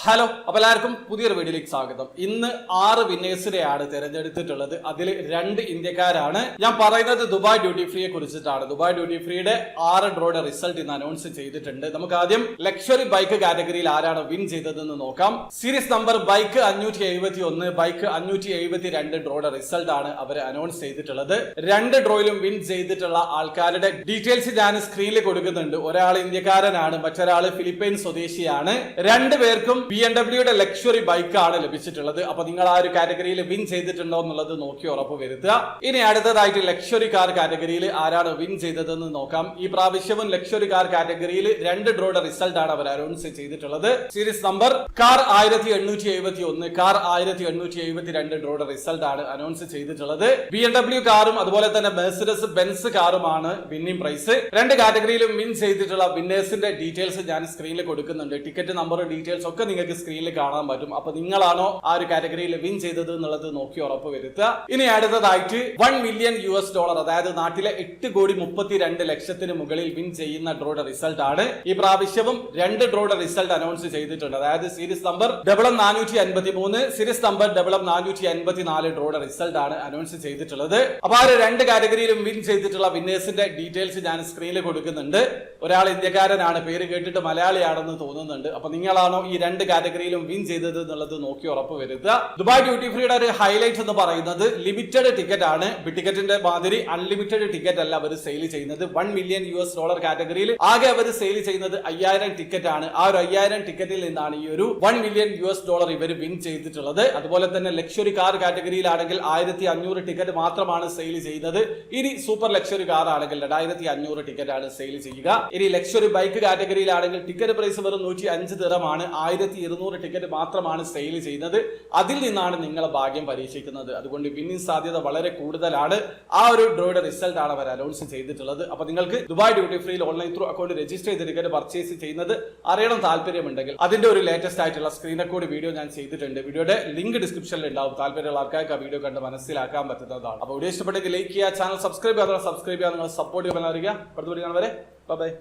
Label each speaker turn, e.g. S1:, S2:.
S1: Hello, അപ്പോൾ എല്ലാവർക്കും പുതിയൊരു വീഡിയോയിലേക്ക് സ്വാഗതം. ഇന്ന് 6 വിന്നേഴ്സിനെയാണ് തിരഞ്ഞെടുത്തിട്ടുള്ളത്. അതിൽ 2 ഇന്ത്യക്കാരാണ്. ഞാൻ പറയുന്നത് ദുബായ് ഡ്യൂട്ടി ഫ്രീയെ കുറിച്ചിട്ടാണ്. ദുബായ് ഡ്യൂട്ടി ഫ്രീയുടെ 6 ഡ്രോയുടെ റിസൾട്ട് ഇന്ന് അനൗൺസ് ചെയ്തിട്ടുണ്ട്. നമുക്ക് ആദ്യം ലക്ഷറി ബൈക്ക് കാറ്റഗറിയിൽ ആരാണ് വിൻ ചെയ്തതെന്ന് നോക്കാം. സീരീസ് നമ്പർ ബൈക്ക് 571, ബൈക്ക് 572 ഡ്രോയുടെ റിസൾട്ട് ആണ് അവർ അനൗൺസ് ചെയ്തിട്ടുള്ളത്. 2 ഡ്രോയിലും വിൻ ചെയ്തിട്ടുള്ള ആൾക്കാരുടെ ഡീറ്റെയിൽസ് ഞാൻ സ്ക്രീനിൽ കൊടുക്കുന്നുണ്ട്. ഒരാൾ ഇന്ത്യക്കാരനാണ്, മറ്റൊരാൾ ഫിലിപ്പൈൻ സ്വദേശിയാണ്. 2 പേർക്കും BMW ലക്ഷറി ബൈക്കാണ് ലഭിച്ചിട്ടുള്ളത്. അപ്പൊ നിങ്ങൾ ആ ഒരു കാറ്റഗറിയിൽ വിൻ ചെയ്തിട്ടുണ്ടോ എന്നുള്ളത് നോക്കി ഉറപ്പ് വരുത്തുക. ഇനി അടുത്തതായിട്ട് ലക്ഷറി കാർ കാറ്റഗറിയിൽ ആരാണ് വിൻ ചെയ്തതെന്ന് നോക്കാം. ഈ പ്രാവശ്യവും ലക്ഷറി കാർ കാറ്റഗറിയിൽ 2 ഡ്രോയുടെ റിസൾട്ട് ആണ് അവർ അനൗൺസ് ചെയ്തിട്ടുള്ളത്. സീരീസ് നമ്പർ കാർ 1871, കാർ 1872 ഡ്രോയുടെ റിസൾട്ട് ആണ് അനൗൺസ് ചെയ്തിട്ടുള്ളത്. BMW കാറും അതുപോലെ തന്നെ മെഴ്സിഡസ് ബെൻസ് കാറുമാണ് വിന്നിംഗ് പ്രൈസ്. 2 കാറ്റഗറിയിലും വിൻ ചെയ്തിട്ടുള്ള വിന്നേഴ്സിന്റെ ഡീറ്റെയിൽസ് ഞാൻ സ്ക്രീനിൽ കൊടുക്കുന്നുണ്ട്. ടിക്കറ്റ് നമ്പർ ഡീറ്റെയിൽസ് ഒക്കെ നിങ്ങൾക്ക് സ്ക്രീനിൽ കാണാൻ പറ്റും. അപ്പൊ നിങ്ങളാണോ ആ ഒരു കാറ്റഗറിയിൽ വിൻ ചെയ്തത് എന്നുള്ളത് നോക്കി ഉറപ്പ് വരുത്തുക. ഇനി അടുത്തതായിട്ട് $1 മില്യൺ, അതായത് നാട്ടിലെ 8,32,00,000 മുകളിൽ വിൻ ചെയ്യുന്ന ഡ്രോയുടെ റിസൾട്ട് ആണ്. ഈ പ്രാവശ്യവും 2 ഡ്രോയുടെ റിസൾട്ട് അനൗൺസ് ചെയ്തിട്ടുണ്ട്. അതായത് series number MM453, series number MM454 ഡ്രോയുടെ റിസൾട്ട് ആണ് അനൗൺസ് ചെയ്തിട്ടുള്ളത്. അപ്പൊ ആ 2 കാറ്റഗറിയിലും വിൻ ചെയ്തിട്ടുള്ള വിന്നേഴ്സിന്റെ ഡീറ്റെയിൽസ് ഞാൻ സ്ക്രീനിൽ കൊടുക്കുന്നുണ്ട്. ഒരാൾ ഇന്ത്യക്കാരനാണ്, പേര് കേട്ടിട്ട് മലയാളിയാണെന്ന് തോന്നുന്നുണ്ട്. അപ്പൊ നിങ്ങളാണോ ഈ 2 കാറ്റഗറിയിലും വിൻ ചെയ്തത് എന്നുള്ളത് നോക്കി ഉറപ്പ് വരുത്തുക. ദുബായ് ഡ്യൂട്ടി ഫ്രീയുടെ ഒരു ഹൈലൈറ്റ് എന്ന് പറയുന്നത് ലിമിറ്റഡ് ടിക്കറ്റ് ആണ്. ടിക്കറ്റിന്റെ മാതിരി അൺലിമിറ്റഡ് ടിക്കറ്റ് അല്ല അവർ സെയിൽ ചെയ്യുന്നത്. $1 മില്യൺ കാറ്റഗറിയിൽ ആകെ അവർ സെയിൽ ചെയ്യുന്നത് 5000 ടിക്കറ്റ് ആണ്. ആ ഒരു 5000 ടിക്കറ്റിൽ നിന്നാണ് ഈ ഒരു $1 മില്യൺ ഇവർ വിൻ ചെയ്തിട്ടുള്ളത്. അതുപോലെ തന്നെ ലക്ഷറി കാർ കാറ്റഗറിയിലാണെങ്കിൽ 1500 ടിക്കറ്റ് മാത്രമാണ് സെയിൽ ചെയ്യുന്നത്. ഇനി സൂപ്പർ ലക്ഷറി കാർ ആണെങ്കിൽ 2500 ടിക്കറ്റ് ആണ് സെയിൽ ചെയ്യുക. ഇനി ലക്ഷറി ബൈക്ക് കാറ്റഗറിയിലാണെങ്കിൽ ടിക്കറ്റ് പ്രൈസ് വെറും 105 ദിറമാണ്. 1200 ടിക്കറ്റ് മാത്രമാണ് സെയിൽ ചെയ്യുന്നത്. അതിൽ നിന്നാണ് നിങ്ങളെ ഭാഗ്യം പരീക്ഷിക്കുന്നത്. അതുകൊണ്ട് വിന്നിംഗ് സാധ്യത വളരെ കൂടുതലാണ്. ആ ഒരു ഡ്രോയുടെ റിസൾട്ട് ആണ് അവർ അനൗൺസ് ചെയ്തിട്ടുള്ളത്. അപ്പൊ നിങ്ങൾക്ക് ദുബായ് ഡ്യൂട്ടി ഫ്രീയിൽ ഓൺലൈൻ ത്രൂ അക്കൗണ്ട് രജിസ്റ്റർ ചെയ്ത് ടിക്കറ്റ് പർച്ചേസ് ചെയ്യുന്നത് അറിയണം താല്പര്യമുണ്ടെങ്കിൽ അതിന്റെ ഒരു ലേറ്റസ്റ്റ് ആയിട്ടുള്ള സ്ക്രീൻ റെക്കോർഡ് വീഡിയോ ഞാൻ ചെയ്തിട്ടുണ്ട്. വീഡിയോയുടെ ലിങ്ക് ഡിസ്ക്രിപ്ഷനിൽ ഉണ്ടാവും. താല്പര്യമുള്ള ആൾക്കാർക്ക് ആ വീഡിയോ കണ്ട് മനസ്സിലാക്കാൻ പറ്റുന്നതാണ്. അപ്പോൾ വീഡിയോ ഇഷ്ടപ്പെട്ടെങ്കിൽ ലൈക്ക് ചെയ്യുക, ചാനൽ സബ്സ്ക്രൈബ് ചെയ്യാതെ സബ്സ്ക്രൈബ് ചെയ്യാൻ നിങ്ങൾ സപ്പോർട്ട് ചെയ്യാൻ അറിയുക. അടുത്ത വീഡിയോ കാണുന്നവരെ ബൈ.